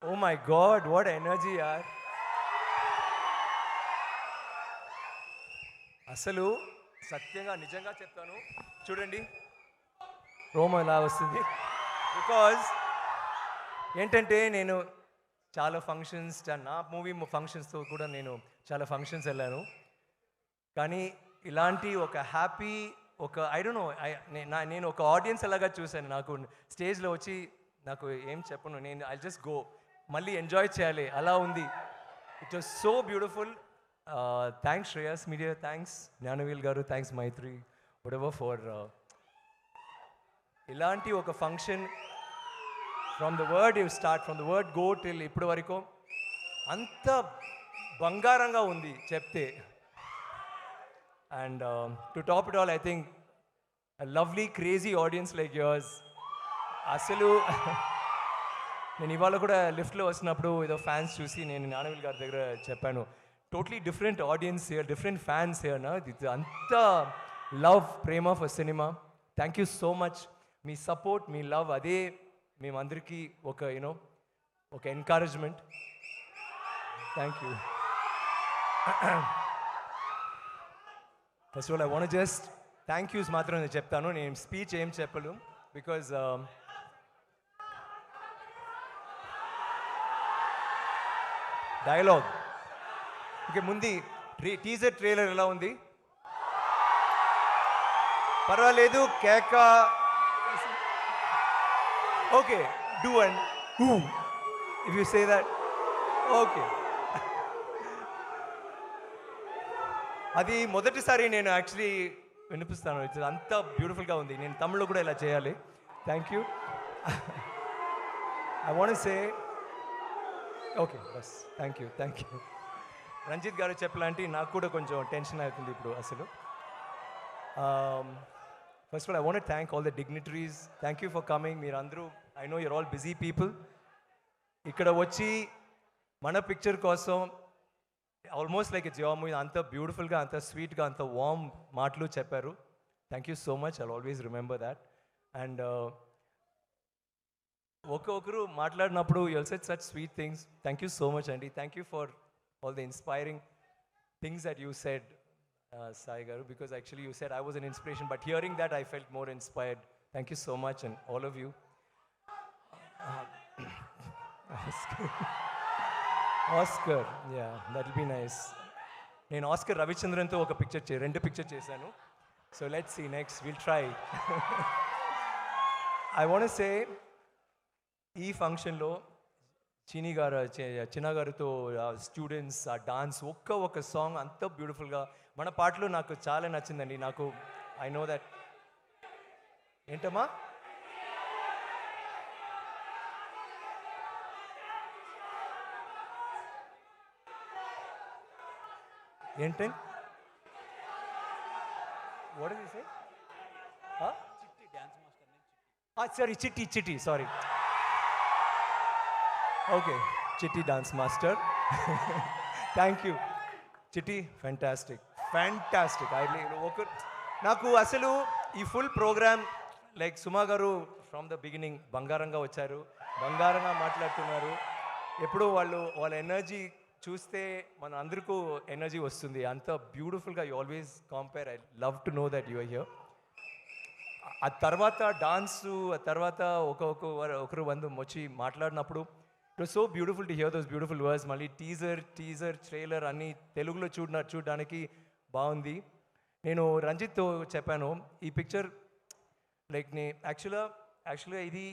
Oh my god, what energy యార్. అసలు సత్యంగా నిజంగా చెప్తాను, చూడండి రోమం ఎలా వస్తుంది. బికాజ్ ఏంటంటే నేను చాలా ఫంక్షన్స్, నా మూవీ ఫంక్షన్స్తో కూడా నేను చాలా ఫంక్షన్స్ వెళ్ళాను. కానీ ఇలాంటి ఒక హ్యాపీ, ఒక ఐ డోంట్ నో, నేను ఒక ఆడియన్స్ ఎలాగా చూశాను. నాకు స్టేజ్లో వచ్చి నాకు ఏం చెప్పను, నేను ఐ జస్ట్ గో, మళ్ళీ ఎంజాయ్ చేయాలి అలా ఉంది. It was so beautiful. Thanks Shreyas media, thanks Gnanavel గారు, థ్యాంక్స్ మైత్రి, వడెవర్ ఫర్ ఇలాంటి ఒక function. From the word you start, from the word go till ఇప్పటి వరకు అంత బంగారంగా ఉంది చెప్తే. And to top it all, I think a lovely crazy audience like yours. అసలు నేను ఇవాళ కూడా లిఫ్ట్లో వచ్చినప్పుడు ఏదో ఫ్యాన్స్ చూసి నేను జ్ఞానవేల్ గారి దగ్గర చెప్పాను, totally different audience here, different fans here నా, ఇది అంత love, Prema for cinema. Thank you so much. Me support, me love, అదే మేమందరికీ ఒక యూనో ఒక encouragement. Thank you. First of all I want just thank use మాత్రం నేను చెప్తాను, నేను స్పీచ్ ఏం చెప్పలు. బికాజ్ డైలాగ్ ఓకే, ముందు టీజర్ ట్రైలర్ ఎలా ఉంది? పర్వాలేదు, కేక okay, do and if you say that okay. అది మొదటిసారి నేను యాక్చువల్లీ వినిపిస్తాను, ఇట్స్ అంత బ్యూటిఫుల్గా ఉంది. నేను తమిళ్లో కూడా ఇలా చేయాలి. Thank you. I want say okay బస్. Thank you, thank you. Ranjith గారు చెప్పలాంటి నాకు కూడా కొంచెం టెన్షన్ అవుతుంది ఇప్పుడు అసలు. First of all I want thank all the dignitaries. Thank you for coming. మీరు అందరూ, I know you're all busy people, ఇక్కడ వచ్చి మన పిక్చర్ కోసం almost like it's your movie, అంత బ్యూటిఫుల్గా, అంత స్వీట్గా, అంత వార్మ్ మాటలు చెప్పారు. Thank you so much. I always remember that. And ఒక్కొక్కరు మాట్లాడినప్పుడు you said such sweet things. Thank you so much అండి. Thank you for all the inspiring things that you said Sai గారు, because actually you said I was an inspiration, but hearing that I felt more inspired. Thank you so much and all of you. Oscar, yeah that will be nice. నేను Oscar రవిచంద్రన్తో ఒక picture రెండు picture చేశాను. So let's see next, will try. I want సే ఈ ఫంక్షన్లో చిన్న గారితో students ఆ డాన్స్, ఒక్క సాంగ్ అంత బ్యూటిఫుల్గా, మన పాటలు నాకు చాలా నచ్చిందండి. నాకు ఐ నో దట్. ఏంటమ్మా? ఏంటి? What is this? సారీ, చిట్టి, సారీ. ఓకే, చిట్టి డాన్స్ మాస్టర్. థ్యాంక్ యూ చిట్టి, ఫ్యాంటాస్టిక్. నాకు అసలు ఈ ఫుల్ ప్రోగ్రామ్ లైక్ సుమా గారు ఫ్రమ్ ద బిగినింగ్ బంగారంగా వచ్చారు, బంగారంగా మాట్లాడుతున్నారు. ఎప్పుడు వాళ్ళ ఎనర్జీ చూస్తే మన అందరికీ ఎనర్జీ వస్తుంది, అంత బ్యూటిఫుల్గా. You always compare. I love to know that you are here. ఆ తర్వాత డాన్సు, ఆ తర్వాత ఒకరు వచ్చి మాట్లాడినప్పుడు it was so beautiful to hear those beautiful words. మళ్ళీ టీజర్ ట్రైలర్ అన్నీ తెలుగులో చూడడానికి బాగుంది. నేను రంజిత్తో చెప్పాను, ఈ పిక్చర్ లైక్ యాక్చువల్గా ఇది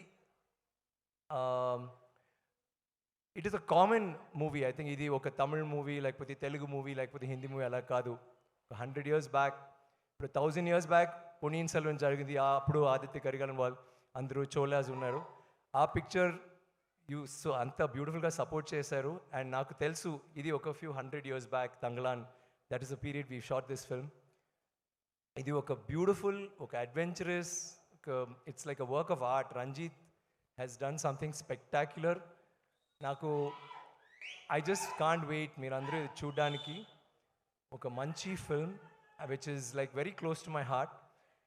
it is a common movie. I think ఇది ఒక తమిళ్ మూవీ, లేకపోతే తెలుగు మూవీ, లేకపోతే హిందీ మూవీ అలా కాదు. 100 years బ్యాక్, ఇప్పుడు 1000 years బ్యాక్ పొన్నియిన్ సెల్వన్ జరిగింది. అప్పుడు ఆదిత్య కరికాలన్ వాళ్ళు అందరూ చోళాస్ ఉన్నారు. ఆ పిక్చర్ సో అంత బ్యూటిఫుల్గా సపోర్ట్ చేశారు. అండ్ నాకు తెలుసు ఇది ఒక 100 years back Thangalaan, that is the period we shot this film. ఇది ఒక బ్యూటిఫుల్, ఒక adventurous, it's like a work of art. Ranjith has done something spectacular. నాకు ఐ జస్ట్ కాంట్ వెయిట్ మీరు అందరూ చూడడానికి. ఒక మంచి film which is like very close to my heart.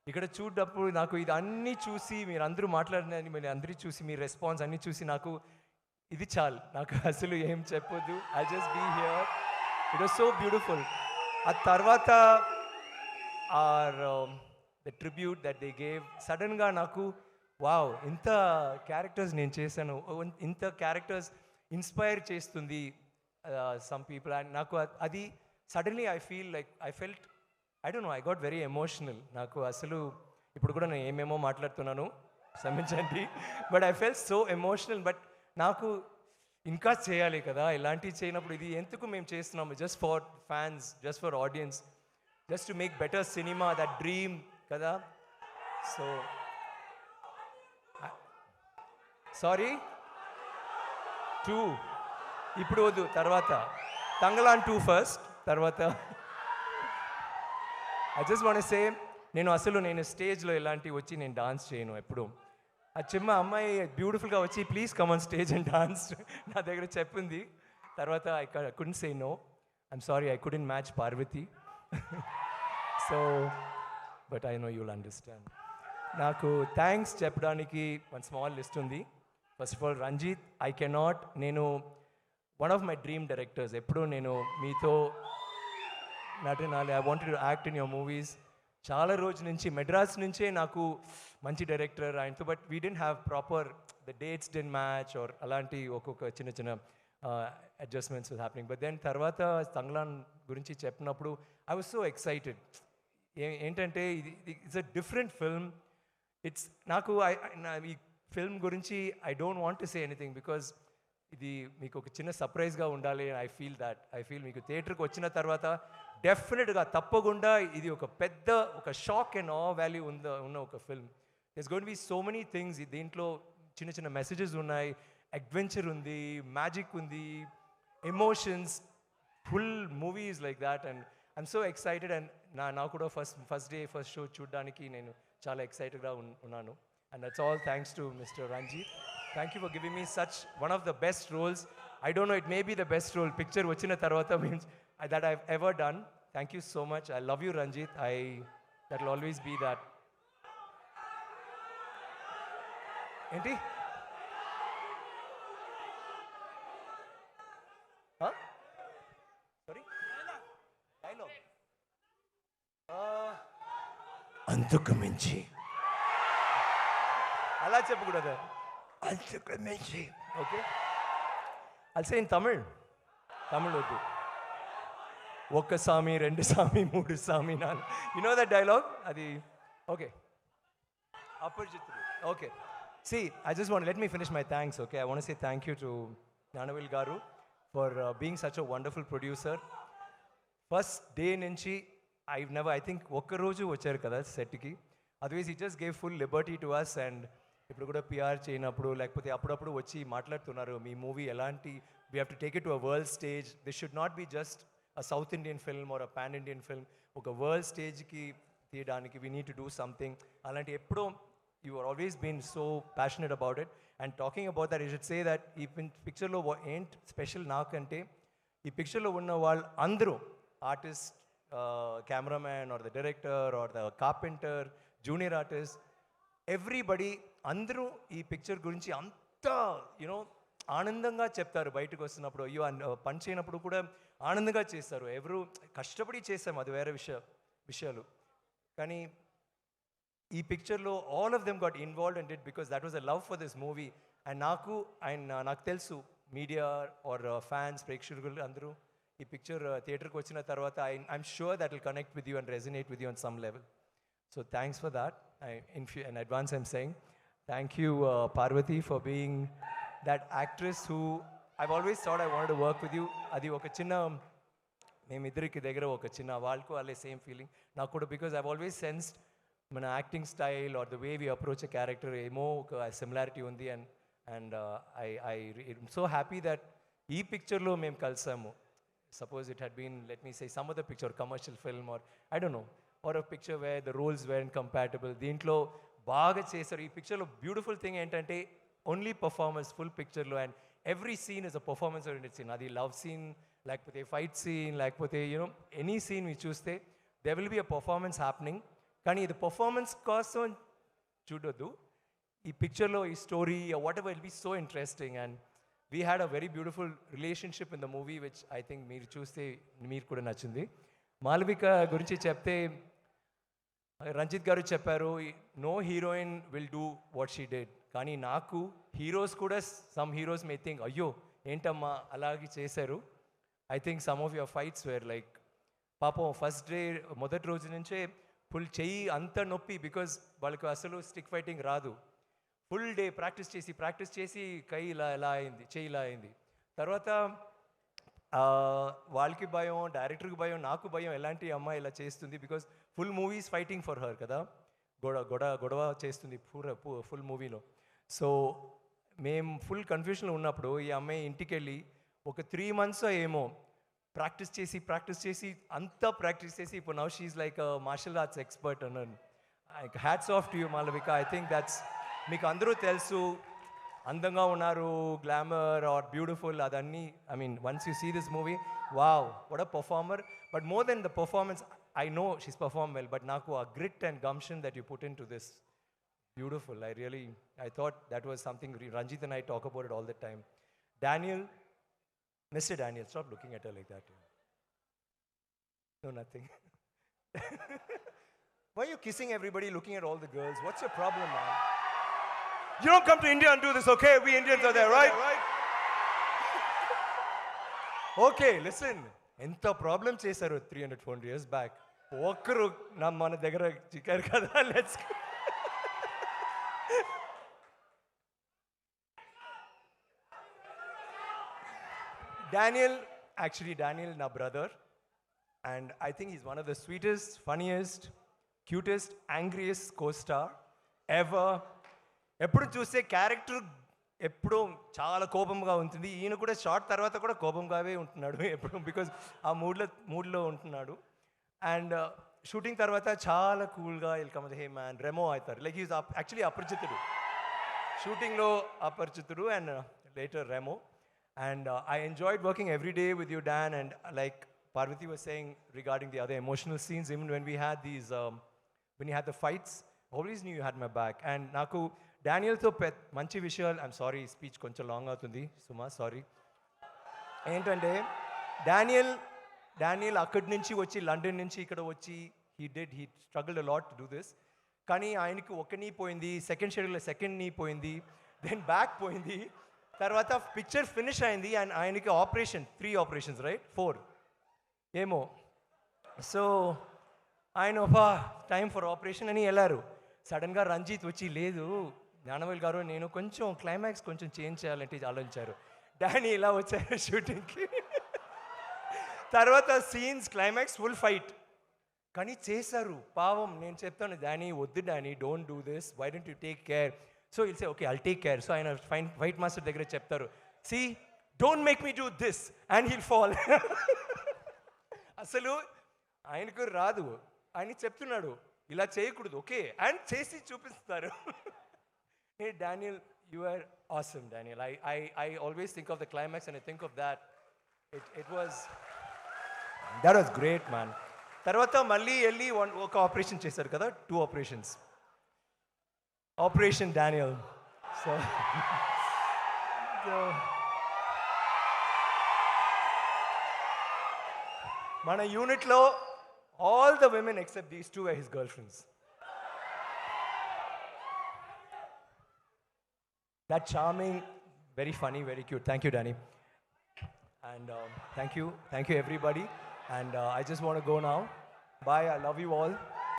ఇక్కడ చూడప్పుడు నాకు ఇది అన్నీ చూసి మీరు అందరూ మాట్లాడిన మీరు అందరూ చూసి మీ రెస్పాన్స్ అన్నీ చూసి నాకు ఇది చాలు, నాకు అసలు ఏం చెప్పొద్దు. I just be here, it was so beautiful. ఆ తర్వాత or the tribute that they gave, సడన్గా నాకు వావ్ ఇంత క్యారెక్టర్స్ నేను చేశాను, ఇంత క్యారెక్టర్స్ ఇన్స్పైర్ చేస్తుంది సమ్ పీపుల్. అండ్ నాకు అది suddenly I feel like I felt, I don't know, I got very emotional. నాకు అసలు ఇప్పుడు కూడా నేను ఏమేమో మాట్లాడుతున్నాను, క్షమించండి, but I fell so emotional. But నాకు ఇంకా చేయాలి కదా, ఇలాంటివి చేయనప్పుడు ఇది ఎందుకు మేము చేస్తున్నాము, just for fans, just for audience, just to make better cinema, that dream కదా. సో సారీ 2 ఇప్పుడు వద్దు, తర్వాత తంగలాన్ 2 ఫస్ట్, తర్వాత ఐ జస్ట్ వాంట్ సే, నేను స్టేజ్లో ఇలాంటివి వచ్చి నేను డాన్స్ చేయను ఎప్పుడు. ఆ చిన్న అమ్మాయి బ్యూటిఫుల్గా వచ్చి please come on stage and dance నా దగ్గర చెప్పింది. తర్వాత I couldn't say no, I'm sorry, I couldn't match Parvati. So but I know you will understand. నాకు థ్యాంక్స్ చెప్పడానికి వన్ స్మాల్ లిస్ట్ ఉంది. First of all Ranjith, I cannot, నేను one of my dream directors, ఎప్పుడు నేను మీతో నటనాలి, I wanted to act in your movies. చాలా రోజు నుంచి మెడ్రాస్ నుంచే నాకు మంచి డైరెక్టర్ ఆయనతో, but we don't have proper the dates don't match or అలాంటి ఒక్కొక్క చిన్న చిన్న అడ్జస్ట్మెంట్స్ హ్యాపెనింగ్. బట్ దెన్ తర్వాత తంగ్లాన్ గురించి చెప్పినప్పుడు ఐ వాజ్ సో ఎక్సైటెడ్. ఏంటంటే ఇది it's a different film. It's నాకు ఈ ఫిల్మ్ గురించి I don't want to say anything because ఇది మీకు ఒక చిన్న సర్ప్రైజ్గా ఉండాలి. ఐ ఫీల్ మీకు థియేటర్కి వచ్చిన తర్వాత డెఫినెట్గా తప్పకుండా ఇది ఒక పెద్ద ఒక షాక్ అండ్ ఆ వాల్యూ ఉన్న ఒక film. This going to be so many things. దీంట్లో చిన్న చిన్న మెసేజెస్ ఉన్నాయి, అడ్వెంచర్ ఉంది, మ్యాజిక్ ఉంది, emotions, full movies like that. And I'm so excited. And నాకు కూడా ఫస్ట్ డే ఫస్ట్ షో చూడడానికి నేను చాలా ఎక్సైటెడ్గా ఉన్నాను. And that's all thanks to Mr. Ranjit. Thank you for giving me such one of the best roles. I don't know, it may be the best role. Picture vachina tarvata means that I've ever done. Thank you so much. I love you, Ranjit. That will always be that. Enti? Huh? Sorry? Dialogue. అంతకు మించి అలా చెప్పకూడదు, అంతకు మించి. Okay, I'll say in Tamil వద్దు. ఒక్క సామి, రెండు సామి, మూడు సామి, నాలుగు, యు నో దట్ డైలాగ్, అది okay. Aparichitudu. Okay, see, I just want, let me finish my thanks, okay? I want to say thank you to Nanavil garu for being such a wonderful producer. First day నుంచి I think ఒక్క రోజు వచ్చారు కదా సెట్కి, otherwise he just gave full liberty to us. And ఇప్పుడు కూడా PR చేయనప్పుడు లేకపోతే అప్పుడప్పుడు వచ్చి మాట్లాడుతున్నారు, మీ మూవీ ఎలాంటి, we have to take it to a world stage. This should not be just a south Indian film or a pan Indian film. ఒక వరల్డ్ స్టేజ్కి తీయడానికి we need to do something. అలాంటి ఎప్పుడో you are always been so passionate about it. And talking about that, you should say that ఈ పిక్చర్లో ఏంటి special నాకంటే, ఈ పిక్చర్లో ఉన్న వాళ్ళు అందరూ artist, cameraman or the director or the carpenter, junior artist, everybody, అందరూ ఈ పిక్చర్ గురించి అంత యూనో ఆనందంగా చెప్తారు. బయటకు వస్తున్నప్పుడు అయ్యో పని చేయనప్పుడు కూడా ఆనందంగా చేస్తారు. ఎవరు కష్టపడి చేస్తాం, అది వేరే విషయాలు. కానీ ఈ పిక్చర్లో all of them got involved and it because that was a love for this movie. And నాకు తెలుసు మీడియా ఆర్ ఫ్యాన్స్, ప్రేక్షకులు అందరూ ఈ పిక్చర్ థియేటర్కి వచ్చిన తర్వాత I'm sure that will connect with you and resonate with you on some level. So thanks for that. In advance I'm saying thank you, Parvati, for being that actress who I've always thought I wanted to work with you. Adi oka chinna memiddriki degara oka chinna valku alle same feeling నాకు కూడా, because I've always sensed మన acting style or the way we approach a character ఏమో ఒక similarity ఉంది. And I'm so happy that ఈ పిక్చర్లో మేము కలిసాము. Suppose it had been, let me say, some other picture, commercial film or I don't know, or a picture where the roles weren't compatible. దీంట్లో బాగా చేశారు. ఈ పిక్చర్లో బ్యూటిఫుల్ థింగ్ ఏంటంటే ఓన్లీ పర్ఫార్మెన్స్ ఫుల్ పిక్చర్లో, and every scene is a performance oriented scene. అది love scene లేకపోతే fight scene లేకపోతే యూనో ఎనీ సీన్ మీరు చూస్తే there will be a performance happening. కానీ ఇది పర్ఫార్మెన్స్ కోసం చూడొద్దు. ఈ పిక్చర్లో ఈ story whatever will be so interesting. And we had a very beautiful relationship in the movie which I think మీరు చూస్తే మీరు కూడా నచ్చింది. మాలవిక గురించి చెప్తే రంజిత్ గారు చెప్పారు, no heroine will do what she did. కానీ నాకు హీరోస్ కూడా సమ్ హీరోస్ మే థింక్ అయ్యో ఏంటమ్మా అలాగే చేశారు. I think some of your fights were like పాపం ఫస్ట్ డే మొదటి రోజు నుంచే ఫుల్ చెయ్యి అంత నొప్పి, బికాజ్ వాళ్ళకి అసలు స్టిక్ ఫైటింగ్ రాదు. ఫుల్ డే ప్రాక్టీస్ చేసి కై ఇలా అయింది, చెయ్యి ఇలా అయింది. తర్వాత వాళ్ళకి భయం, డైరెక్టర్కి భయం, నాకు భయం ఎలాంటి అమ్మాయి ఇలా చేస్తుంది, because full movies fighting for her కదా, గొడవ చేస్తుంది ఫుల్ మూవీలో. సో మేము ఫుల్ కన్ఫ్యూషన్లో ఉన్నప్పుడు ఈ అమ్మాయి ఇంటికి వెళ్ళి ఒక 3 months ఏమో ప్రాక్టీస్ చేసి అంతా ప్రాక్టీస్ చేసి ఇప్పుడు now she like martial arts expert అన్నాను. Hats off to you Malavika. I think that's మీకు అందరూ తెలుసు, అందంగా ఉన్నారు, గ్లామర్ ఆర్ బ్యూటిఫుల్ అదన్నీ. I mean once you see this movie, wow what a performer. But more than the performance, I know she's performed well, but naku a grit and gumption that you put into this, beautiful. I thought that was something Ranjit and I talk about it all the time. Daniel, Mr. Daniel, stop looking at her like that. No, nothing. Why are you kissing everybody, looking at all the girls? What's your problem, man? You don't come to India and do this, okay? We Indians are there, right? Okay, listen. ఎంత problem చేశారు 300-400 years back. ఒక్కరు మన దగ్గర చిక్కారు కదా. Let's Daniel నా brother, and I think is one of the sweetest, funniest, cutest, యాంగ్రియస్ట్ co-star ever. ఎప్పుడు చూస్తే character ఎప్పుడూ చాలా కోపంగా ఉంటుంది. ఈయన కూడా షార్ట్ తర్వాత కూడా కోపంగానే ఉంటున్నాడు ఎప్పుడు, బికాజ్ ఆ మూడ్లో ఉంటున్నాడు. అండ్ షూటింగ్ తర్వాత చాలా కూల్గా వెల్కమ్ హే మ్యాన్ రెమో అవుతారు. లైక్ ఈజ్ యాక్చువల్లీ అపరిచితుడు, షూటింగ్లో Aparichitudu and later Remo. And I enjoyed working every day with you Don. And like Parvati was saying regarding the other emotional scenes, even when we had these, when you had the fights, always knew you had my back. And naku డానియల్తో మంచి విషయాలు, I'm sorry speech కొంచెం long అవుతుంది సుమా, sorry. ఏంటంటే Daniel అక్కడి నుంచి వచ్చి London నుంచి ఇక్కడ వచ్చి he struggled a lot to do this. కానీ ఆయనకి ఒక నీ పోయింది, సెకండ్ షెడ్యూల్లో సెకండ్ నీ పోయింది, దెన్ బ్యాక్ పోయింది. తర్వాత పిక్చర్ ఫినిష్ అయింది అండ్ ఆయనకి ఆపరేషన్ 3 operations రైట్ 4 ఏమో. సో ఆయన టైం ఫర్ ఆపరేషన్ అని వెళ్ళారు. సడన్గా రంజిత్ వచ్చి లేదు జ్ఞానవేల్ గారు నేను కొంచెం క్లైమాక్స్ కొంచెం చేంజ్ చేయాలంటే ఆలోచించారు. డానీ ఇలా వచ్చారు షూటింగ్కి. తర్వాత సీన్స్ క్లైమాక్స్ ఫుల్ ఫైట్ కానీ చేశారు పావం. నేను చెప్తాను డానీ వద్దు Danny don't do this, why don't you take care. So will say okay I'll take care. So ఆయన ఫైట్ మాస్టర్ దగ్గర చెప్తారు, see don't make me do this and he'll fall. అసలు ఆయనకు రాదు, ఆయన చెప్తున్నాడు ఇలా చేయకూడదు ఓకే అండ్ చేసి చూపిస్తారు. Hey Daniel, you are awesome Daniel. I always think of the climax and I think of that. It was great man. తర్వాత మళ్ళీ వెళ్ళి ఒక ఆపరేషన్ చేశారు కదా, 2 operations. Operation Daniel. సో మన యూనిట్లో all the women except these 2 were his girlfriends. That charming, very funny, very cute. Thank you, Danny. And thank you everybody. And I just want to go now. Bye, I love you all.